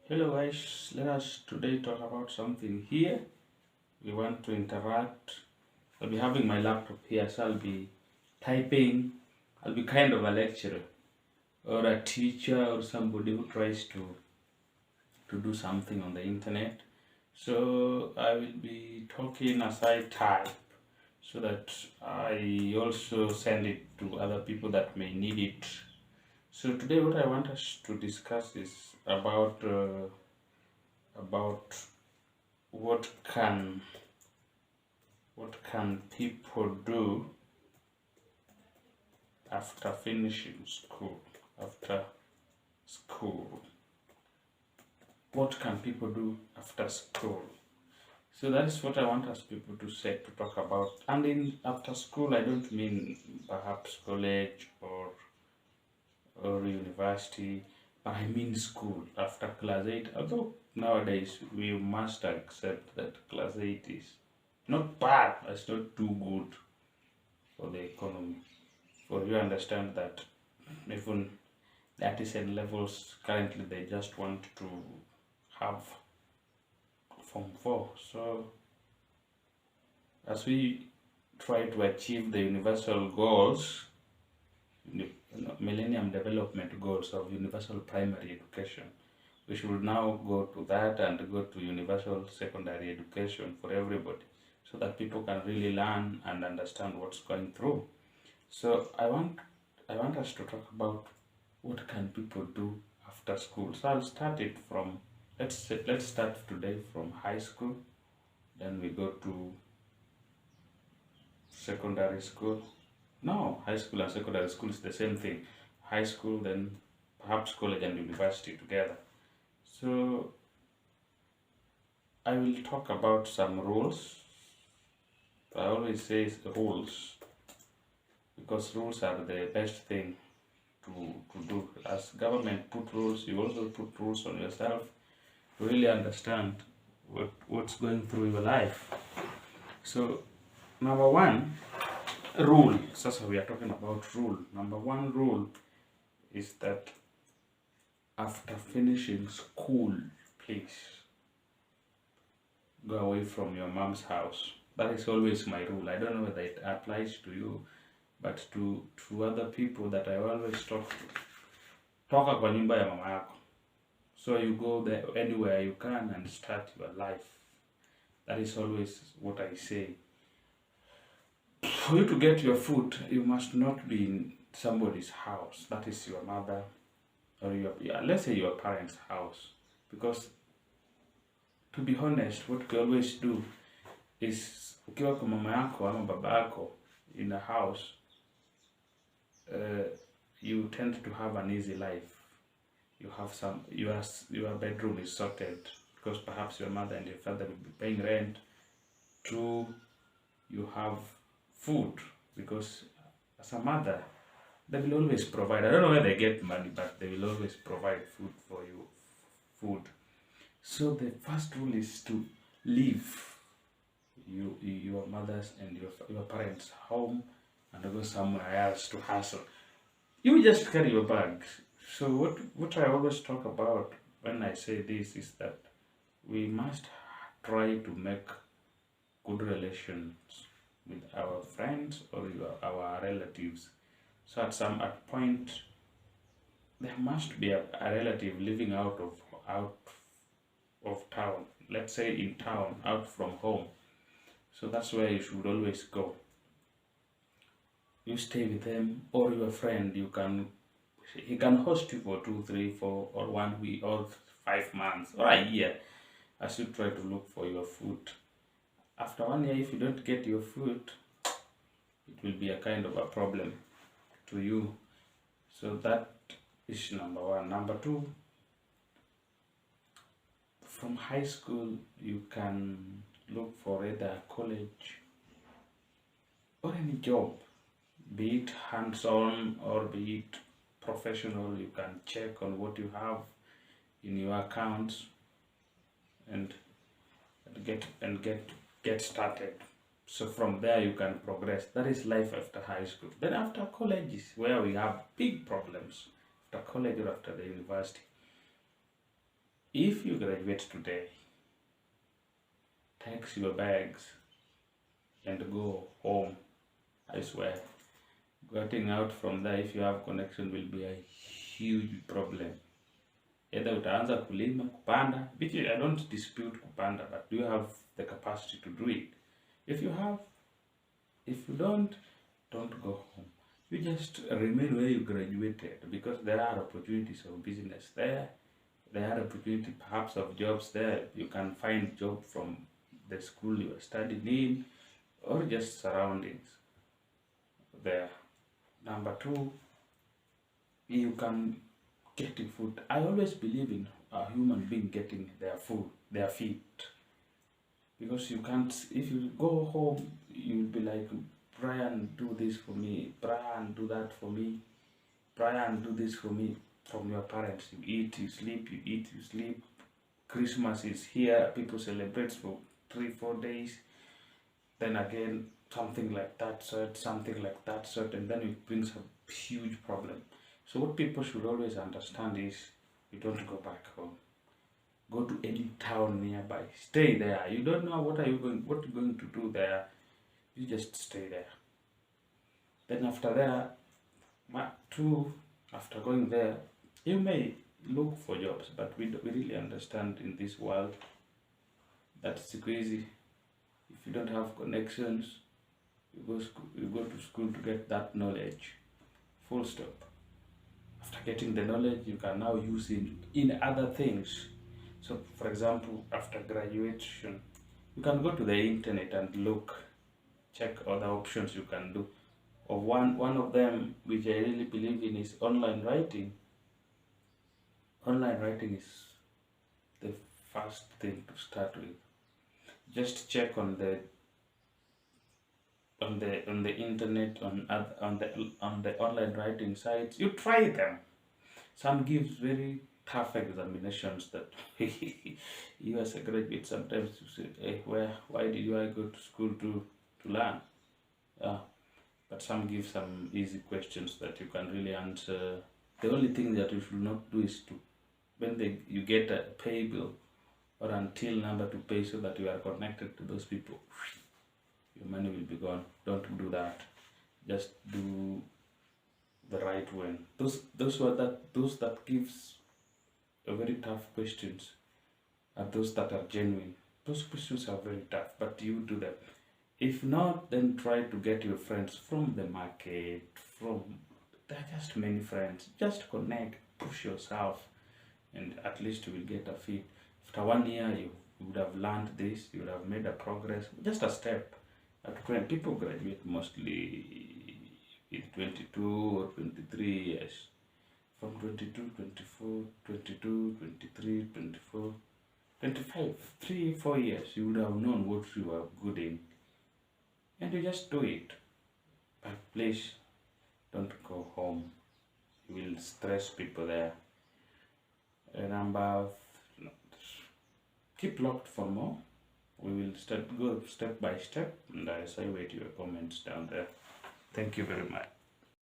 Hello guys, let us today talk about something here. We want to interact. I'll be having my laptop here, so I'll be typing. I'll be kind of a lecturer or a teacher or somebody who tries to do something on the internet. So I will be talking as I type so that I also send it to other people that may need it. So today what I want us to discuss is about what can people do after finishing school. After school, what can people do after school? So that is what I want us people to say, to talk about. And in after school, I don't mean perhaps college or university, but I mean school after class 8. Although nowadays we must accept that class 8 is not bad, it's not too good for the economy. For you understand that even the artisan levels currently they just want to have Form 4. So as we try to achieve the universal goals, Millennium Development Goals of universal primary education, we should now go to that and go to universal secondary education for everybody so that people can really learn and understand what's going through. So I want us to talk about what can people do after school. So I'll start it from let's start today from high school, then we go to secondary school. No, high school and secondary school is the same thing. High school, then perhaps college and university together. So I will talk about some rules. I always say rules because rules are the best thing to do. As government put rules, you also put rules on yourself to really understand what's going through your life. So number one rule, so we are talking about rule. Number one rule is that after finishing school, please go away from your mom's house. That is always my rule. I don't know whether it applies to you, but to other people that I always talk to, toka kwa nyumba ya mama yako. So you go there anywhere you can and start your life. That is always what I say. For you to get your food, you must not be in somebody's house. That is your mother or let's say your parents' house. Because to be honest, what we always do is ukiwa kwa mama yako ama baba yako in a house, you tend to have an easy life. You have your bedroom is sorted because perhaps your mother and your father will be paying rent. Two, you have food because as a mother they will always provide. I don't know where they get money, but they will always provide food for you. Food. So the first rule is to leave your mother's and your parents' home and go somewhere else to hustle. You just carry your bag. So what I always talk about when I say this is that we must try to make good relations with our friends or our relatives. So at point there must be a relative living out of town. Let's say in town, out from home. So that's where you should always go. You stay with them or your friend. He can host you for 2, 3, 4, or 1 week or 5 months or a year as you try to look for your food. After 1 year, if you don't get your food, it will be a kind of a problem to you. So that is number one. Number two, from high school, you can look for either college or any job, be it hands-on or be it professional. You can check on what you have in your accounts and get started. So from there you can progress. That is life after high school. Then after college is where we have big problems. After college or after the university, If you graduate today, take your bags and go home. I swear, getting out from there if you have connection will be a huge problem. Either utaanza kulima, kupanda, which I don't dispute kupanda, but do you have the capacity to do it? If you have, if you don't go home. You just remain where you graduated, because there are opportunities of business there. There are opportunity perhaps of jobs there. You can find job from the school you are studying in, or just surroundings there. Number two, you can get food. I always believe in a human being getting their food, their feet, because you can't. If you go home, you'll be like, Brian, do this for me. Brian, do that for me. Brian, do this for me. From your parents, you eat, you sleep, you eat, you sleep. Christmas is here. People celebrate for 3-4 days. Then again, something like that sort, something like that sort, and then it brings a huge problem. So what people should always understand is, you don't go back home. Go to any town nearby. Stay there. You don't know what you're going to do there. You just stay there. Then after there, after going there, you may look for jobs, but we really understand in this world that it's crazy. If you don't have connections, you go to school to get that knowledge. Full stop. After getting the knowledge, you can now use it in other things. So, for example, after graduation, you can go to the internet and check other options you can do. One of them, which I really believe in, is online writing. Online writing is the first thing to start with. Just check on the internet, on the online writing sites. You try them. Some gives very tough examinations that you as a graduate sometimes you say, hey, why did I go to school to learn? But some give some easy questions that you can really answer. The only thing that you should not do is to, when you get a pay bill or until number to pay, so that you are connected to those people, your money will be gone. Don't do that. Just do the right way. Those that gives a very tough questions are those that are genuine. Those questions are very tough, but you do them. If not, then try to get your friends from the market, there are just many friends. Just connect, push yourself, and at least you will get a feel. After 1 year, you would have learned this, you would have made a progress, just a step. When people graduate mostly in 22 or 23 years, from 22, 24, 22, 23, 24, 25, 3-4 years, you would have known what you are good in. And you just do it. But please, don't go home. You will stress people there. Keep locked for more. We will go step by step, and I wait your comments down there. Thank you very much.